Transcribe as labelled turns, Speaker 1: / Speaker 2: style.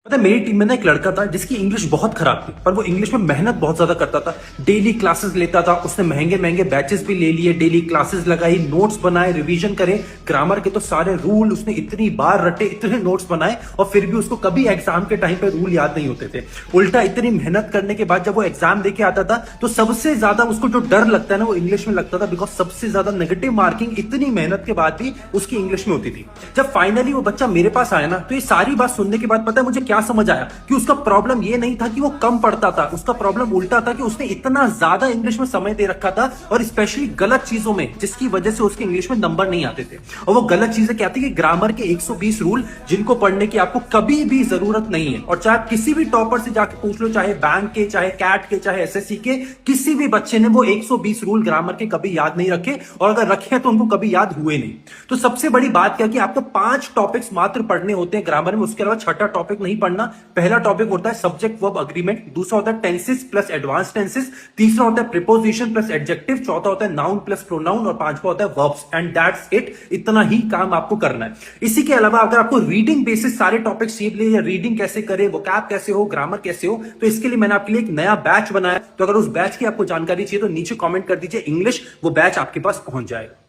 Speaker 1: पता है, मेरी टीम में ना एक लड़का था जिसकी इंग्लिश बहुत खराब थी, पर वो इंग्लिश में मेहनत बहुत ज्यादा करता था। डेली क्लासेस लेता था, उसने महंगे महंगे बैचेस भी ले लिए, डेली क्लासेस लगाई, नोट्स बनाए, रिवीजन करे। ग्रामर के तो सारे रूल उसने इतनी बार रटे, इतने नोट्स बनाए, और फिर भी उसको कभी एग्जाम के टाइम पे रूल याद नहीं होते थे। उल्टा इतनी मेहनत करने के बाद जब वो एग्जाम देके आता था तो सबसे ज्यादा उसको जो डर लगता है ना, वो इंग्लिश में लगता था, बिकॉज सबसे ज्यादा नेगेटिव मार्किंग इतनी मेहनत के बाद भी उसकी इंग्लिश में होती थी। जब फाइनली वो बच्चा मेरे पास आया ना, तो ये सारी बात सुनने के बाद पता है मुझे क्या समझ आया कि उसका प्रॉब्लम ये नहीं था कि वो कम पढ़ता था, उसका प्रॉब्लम उल्टा था कि उसने इतना ज्यादा इंग्लिश में समय दे रखा था, और स्पेशली गलत चीजों में, जिसकी वजह से उसके इंग्लिश में नंबर नहीं आते थे। और वो गलत चीजें क्या थी कि ग्रामर के 120 रूल जिनको पढ़ने की आपको कभी भी जरूरत नहीं है। और चाहे आप किसी भी टॉपर से जाके पूछ लो, चाहे बैंक के, चाहे कैट के, चाहे एसएससी के, किसी भी बच्चे ने वो 120 रूल ग्रामर के कभी याद नहीं रखे, और अगर रखे हैं तो उनको कभी याद हुए नहीं। तो सबसे बड़ी बात क्या कि आपको 5 टॉपिक्स मात्र पढ़ने होते हैं ग्रामर में, उसके अलावा छठा टॉपिक नहीं पढ़ना। पहला टॉपिक होता है सब्जेक्ट वर्ब अग्रीमेंट, दूसरा होता है टेंसेस प्लस एडवांस टेंसेस, तीसरा होता है प्रीपोजिशन प्लस एडजेक्टिव, चौथा होता है नाउन प्लस प्रोनाउन, और पांचवा होता है वर्ब्स, एंड दैट्स इट। इतना ही काम आपको करना है। इसी के अलावा अगर आपको रीडिंग बेसिस सारे टॉपिक सीख लिए, या रीडिंग कैसे करे, वोकैब कैसे हो, ग्रामर कैसे हो, तो इसके लिए मैंने आपके लिए एक नया बैच बनाया। तो अगर उस बैच की आपको जानकारी चाहिए तो नीचे कॉमेंट कर दीजिए इंग्लिश, वो बैच आपके पास पहुंच जाएगा।